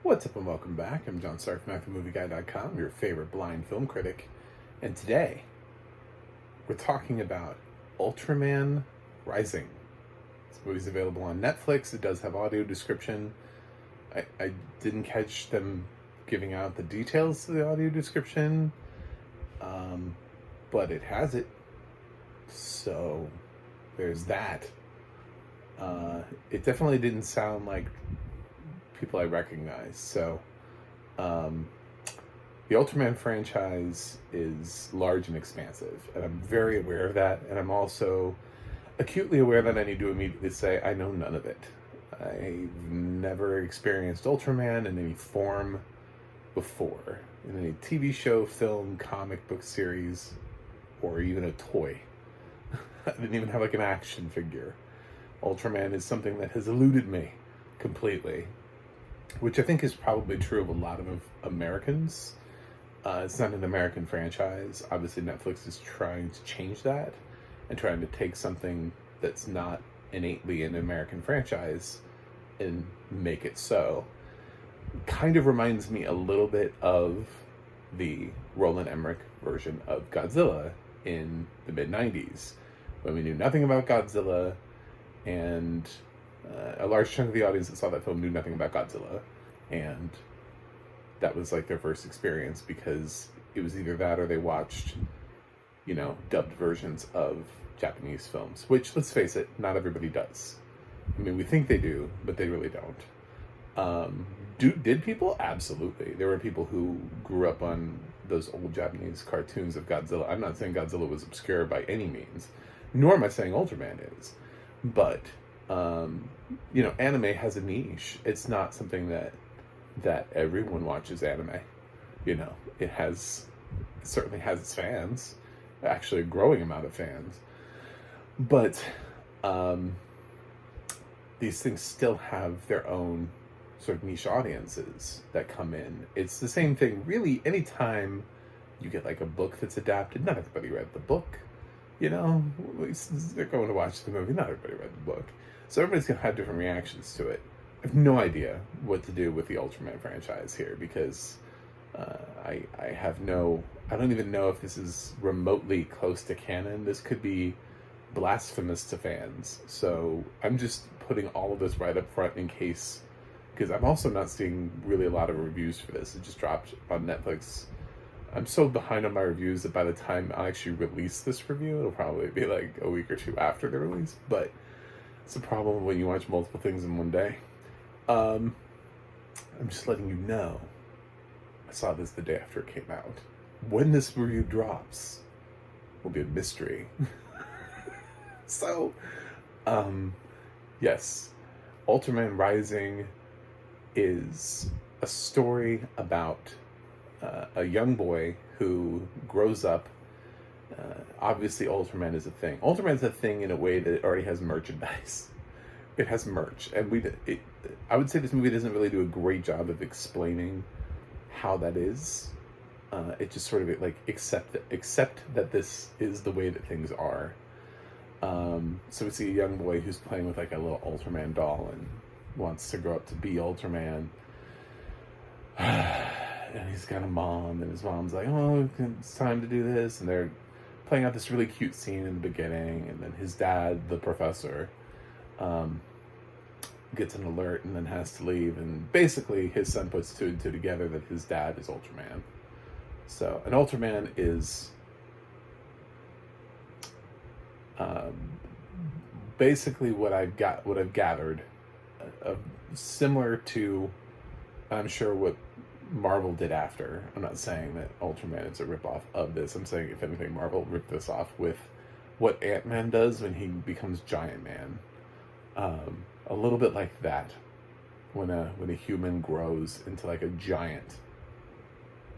What's up and welcome back. I'm John Stark from ActionMovieGuy.com, your favorite blind film critic. And today, we're talking about Ultraman Rising. This movie's available on Netflix. It does have audio description. I didn't catch them giving out the details of the audio description, but it has it. So, there's that. It definitely didn't sound like people I recognize. So, the Ultraman franchise is large and expansive, and I'm very aware of that. And I'm also acutely aware that I need to immediately say I know none of it. I've never experienced Ultraman in any form before, in any TV show, film, comic book series, or even a toy. I didn't even have like an action figure. Ultraman is something that has eluded me completely, which I think is probably true of a lot of Americans. It's not an American franchise. Obviously, Netflix is trying to change that and trying to take something that's not innately an American franchise and make it so. Kind of reminds me a little bit of the Roland Emmerich version of Godzilla in the mid-90s, when we knew nothing about Godzilla, and a large chunk of the audience that saw that film knew nothing about Godzilla, and that was like their first experience because it was either that or they watched, dubbed versions of Japanese films, which, let's face it, not everybody does. I mean, we think they do, but they really don't. Did people? Absolutely. There were people who grew up on those old Japanese cartoons of Godzilla. I'm not saying Godzilla was obscure by any means, nor am I saying Ultraman is, but anime has a niche. It's not something that everyone watches anime. It certainly has its fans, actually a growing amount of fans. But these things still have their own sort of niche audiences that come in. It's the same thing, really, anytime you get like a book that's adapted, not everybody read the book. They're going to watch the movie, not everybody read the book. So everybody's going to have different reactions to it. I have no idea what to do with the Ultraman franchise here because I don't even know if this is remotely close to canon. This could be blasphemous to fans. So I'm just putting all of this right up front in case, because I'm also not seeing really a lot of reviews for this. It just dropped on Netflix. I'm so behind on my reviews that by the time I actually release this review, it'll probably be like a week or two after the release. But it's a problem when you watch multiple things in one day. I'm just letting you know. I saw this the day after it came out. When this review drops, will be a mystery. So, yes, Ultraman Rising is a story about a young boy who grows up. Obviously, Ultraman is a thing. Ultraman's a thing in a way that it already has merchandise. It has merch, and I would say this movie doesn't really do a great job of explaining how that is. It just sort of like accept that this is the way that things are. So we see a young boy who's playing with like a little Ultraman doll and wants to grow up to be Ultraman. And he's got a mom, and his mom's like, "Oh, it's time to do this," and they're playing out this really cute scene in the beginning, and then his dad, the professor, gets an alert and then has to leave, and basically his son puts two and two together that his dad is Ultraman. So an Ultraman is basically what I've gathered, similar to, I'm sure, what Marvel did after. I'm not saying that Ultraman is a ripoff of this. I'm saying, if anything, Marvel ripped this off with what Ant-Man does when he becomes Giant Man. A little bit like that, when a human grows into like a giant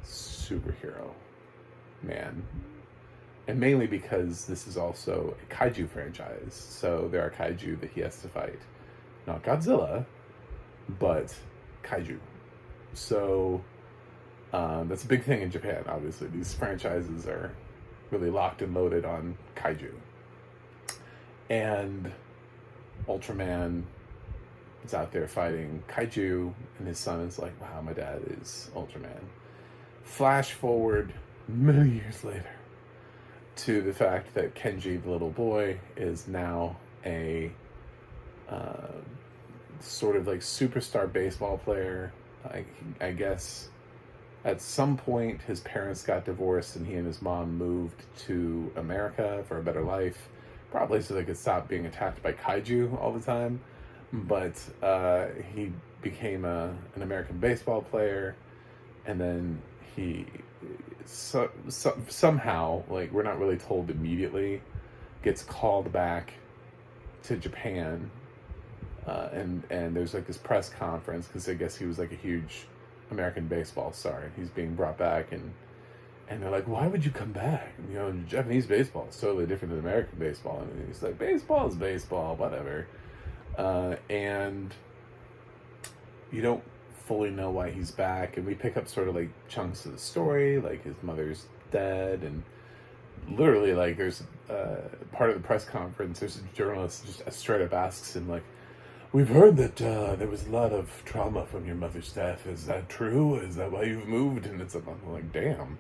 superhero man. And mainly because this is also a kaiju franchise, so there are kaiju that he has to fight. Not Godzilla, but kaiju. So that's a big thing in Japan, obviously. These franchises are really locked and loaded on kaiju. And Ultraman is out there fighting kaiju, and his son is like, wow, my dad is Ultraman. Flash forward many years later to the fact that Kenji, the little boy, is now a sort of like superstar baseball player. I guess at some point his parents got divorced and he and his mom moved to America for a better life, probably so they could stop being attacked by kaiju all the time. But he became an American baseball player, and then he somehow, like, we're not really told immediately, gets called back to Japan, and there's like this press conference because I guess he was like a huge American baseball star, and he's being brought back, and they're like, why would you come back? You know, Japanese baseball is totally different than American baseball. And he's like, baseball is baseball, whatever. And you don't fully know why he's back, and we pick up sort of like chunks of the story, like his mother's dead, and literally, like, there's part of the press conference, there's a journalist just straight up asks him, like, we've heard that there was a lot of trauma from your mother's death. Is that true? Is that why you've moved? And it's, I'm like, damn,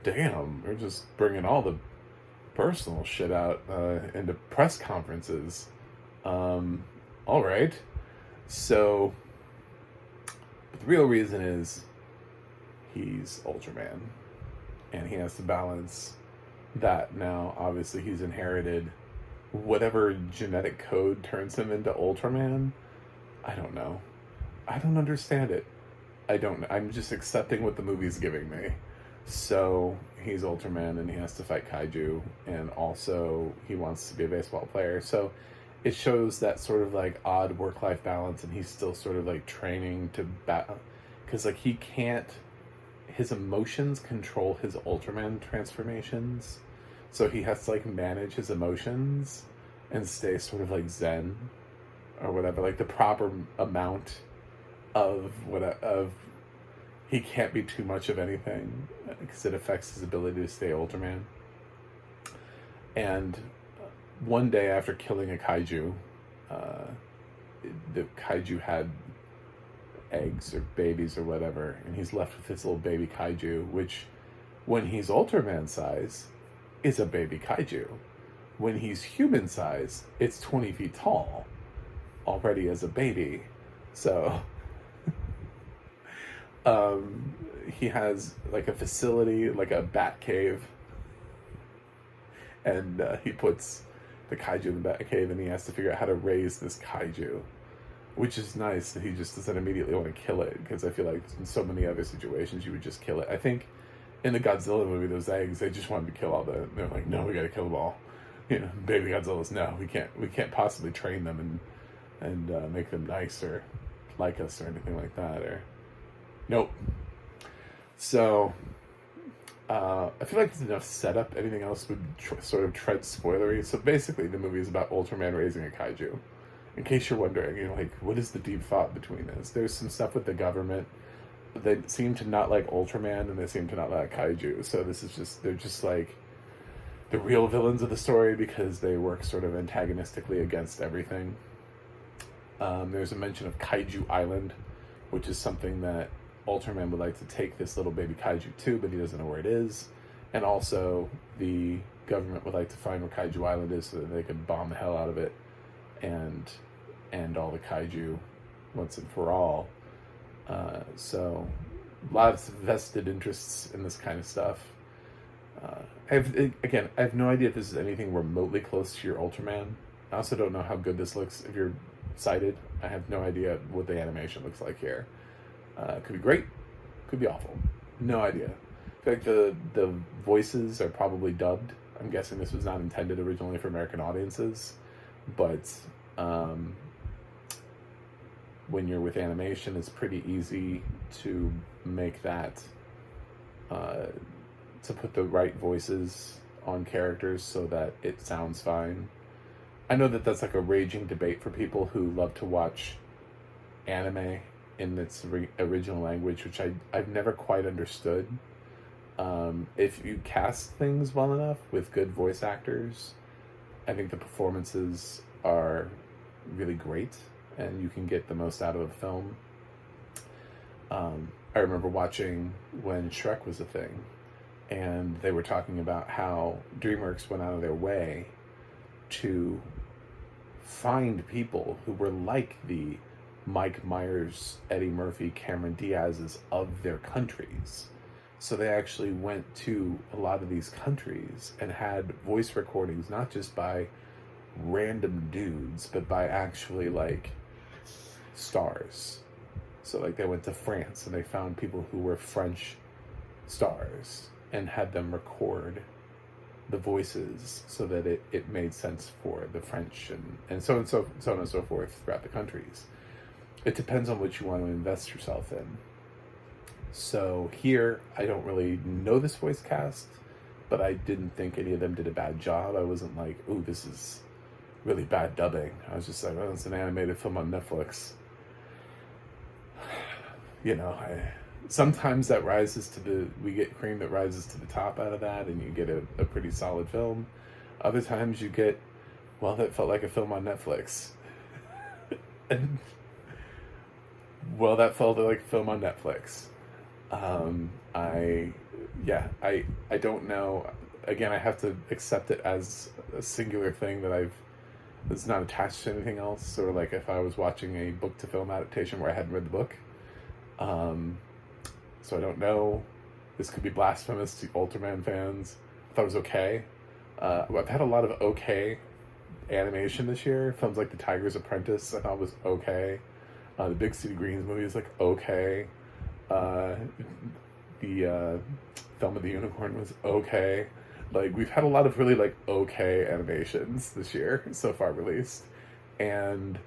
they're just bringing all the personal shit out into press conferences. All right. So, but the real reason is he's Ultraman, and he has to balance that. Now, obviously, he's inherited whatever genetic code turns him into Ultraman. I don't know. I don't understand it. I'm just accepting what the movie's giving me. So he's Ultraman, and he has to fight kaiju, and also he wants to be a baseball player. So it shows that sort of like odd work-life balance, and he's still sort of like training to battle, because like he can't, his emotions control his Ultraman transformations, so he has to like manage his emotions and stay sort of like zen or whatever, like the proper amount of he can't be too much of anything because it affects his ability to stay Ultraman. And one day after killing a kaiju, the kaiju had eggs or babies or whatever, and he's left with this little baby kaiju, which when he's Ultraman size is a baby kaiju. When he's human size, it's 20 feet tall already as a baby. So he has like a facility, like a bat cave, and he puts the kaiju in the bat cave, and he has to figure out how to raise this kaiju, which is nice that he just doesn't immediately want to kill it, because I feel like in so many other situations you would just kill it. I think in the Godzilla movie, those eggs, they just wanted to kill all they're like, no, we gotta kill them all. You know, baby Godzillas, no, we can't possibly train them and make them nice or like us or anything like that, or nope. So I feel like there's enough setup. Anything else would sort of tread spoilery. So basically, the movie is about Ultraman raising a kaiju. In case you're wondering, you know, like, what is the deep thought between this? There's some stuff with the government. They seem to not like Ultraman, and they seem to not like kaiju. So this is just, they're just like the real villains of the story because they work sort of antagonistically against everything. There's a mention of Kaiju Island, which is something that Ultraman would like to take this little baby kaiju to, but he doesn't know where it is. And also, the government would like to find where Kaiju Island is so that they could bomb the hell out of it and end all the kaiju once and for all. So, lots of vested interests in this kind of stuff. I have no idea if this is anything remotely close to your Ultraman. I also don't know how good this looks if you're sighted. I have no idea what the animation looks like here. Could be great, could be awful. No idea. I feel like the voices are probably dubbed. I'm guessing this was not intended originally for American audiences, but when you're with animation, it's pretty easy to make that, to put the right voices on characters so that it sounds fine. I know that that's like a raging debate for people who love to watch anime in its original language, which I've never quite understood. If you cast things well enough with good voice actors, I think the performances are really great, and you can get the most out of a film. I remember watching when Shrek was a thing, and they were talking about how DreamWorks went out of their way to find people who were like the Mike Myers, Eddie Murphy, Cameron Diaz's of their countries. So they actually went to a lot of these countries and had voice recordings, not just by random dudes, but by actually like stars. So like they went to France and they found people who were French stars and had them record the voices so that it made sense for the French and so on and so forth throughout the countries. It depends on what you want to invest yourself in. So here, I don't really know this voice cast, but I didn't think any of them did a bad job. I wasn't like, ooh, this is really bad dubbing. I was just like, oh, it's an animated film on Netflix. You know, sometimes that we get cream that rises to the top out of that, and you get a pretty solid film. Other times you get, well, that felt like a film on Netflix. And, well, that felt like a film on Netflix. I don't know. Again, I have to accept it as a singular thing that's not attached to anything else. Or like if I was watching a book to film adaptation where I hadn't read the book. So I don't know. This could be blasphemous to Ultraman fans. I thought it was okay. I've had a lot of okay animation this year. Films like The Tiger's Apprentice I thought was okay. The Big City Greens movie is like okay. The Film of the Unicorn was okay. Like, we've had a lot of really like okay animations this year so far released, and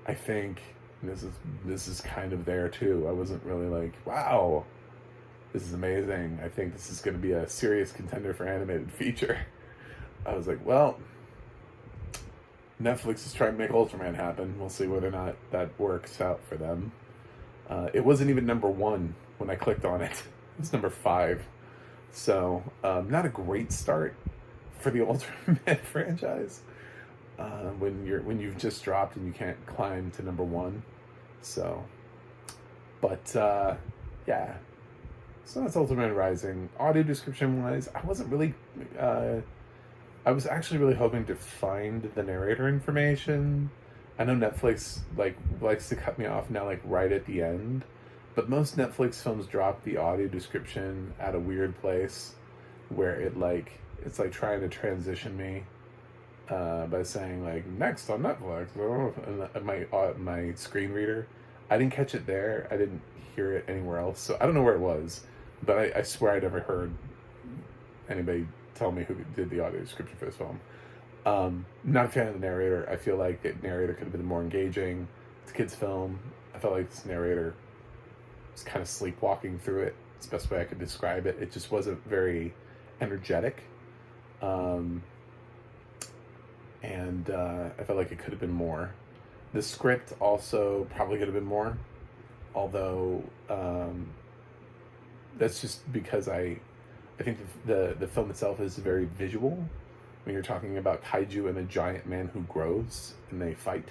I think this is kind of there too. I wasn't really like, wow, this is amazing. I think this is going to be a serious contender for animated feature. I was like, well, Netflix is trying to make Ultraman happen. We'll see whether or not that works out for them. It wasn't even number 1 when I clicked on it. It was number 5. So, not a great start for the Ultraman franchise. When you've just dropped and you can't climb to number 1. So, but yeah. So that's Ultraman Rising. Audio description wise, I wasn't really. I was actually really hoping to find the narrator information. I know Netflix likes to cut me off now, like right at the end. But most Netflix films drop the audio description at a weird place, where it's like trying to transition me by saying like next on Netflix, and my screen reader. I didn't catch it there. I didn't hear it anywhere else, so I don't know where it was. But I swear I never heard anybody tell me who did the audio description for this film. Not a fan of the narrator. I feel like the narrator could have been more engaging. It's a kid's film. I felt like this narrator was kind of sleepwalking through it. It's the best way I could describe it. It just wasn't very energetic. And I felt like it could have been more. The script also probably could have been more. Although, that's just because I think the film itself is very visual. When you're talking about kaiju and a giant man who grows and they fight,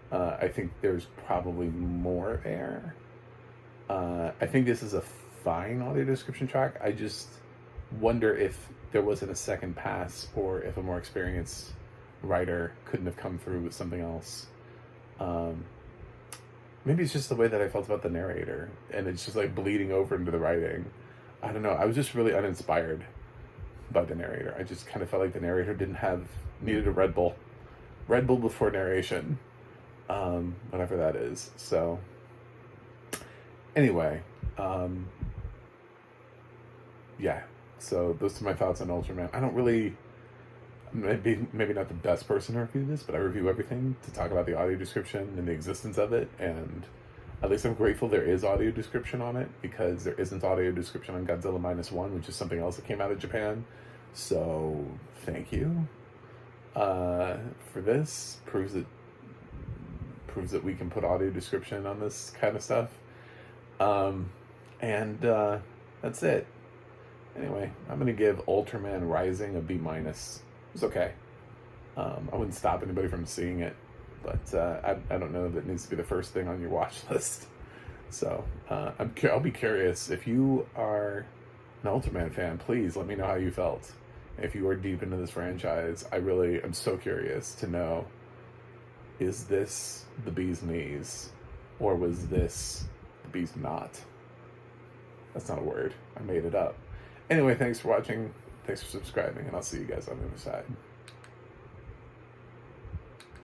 I think there's probably more there. I think this is a fine audio description track. I just wonder if there wasn't a second pass, or if a more experienced writer couldn't have come through with something else. Maybe it's just the way that I felt about the narrator, and it's just like bleeding over into the writing. I don't know. I was just really uninspired by the narrator. I just kind of felt like the narrator needed a Red Bull before narration, whatever that is. So anyway, yeah. So those are my thoughts on Ultraman. I don't really, maybe not the best person to review this, but I review everything to talk about the audio description and the existence of it, and at least I'm grateful there is audio description on it, because there isn't audio description on Godzilla -1, which is something else that came out of Japan. So thank you for this. Proves that we can put audio description on this kind of stuff. And that's it. Anyway, I'm gonna give Ultraman Rising a B-. It was okay. I wouldn't stop anybody from seeing it. but I don't know that it needs to be the first thing on your watch list. So I'll be curious. If you are an Ultraman fan, please let me know how you felt. If you are deep into this franchise, I really am so curious to know, is this the bee's knees, or was this the bee's knot? That's not a word. I made it up. Anyway, thanks for watching. Thanks for subscribing, and I'll see you guys on the other side.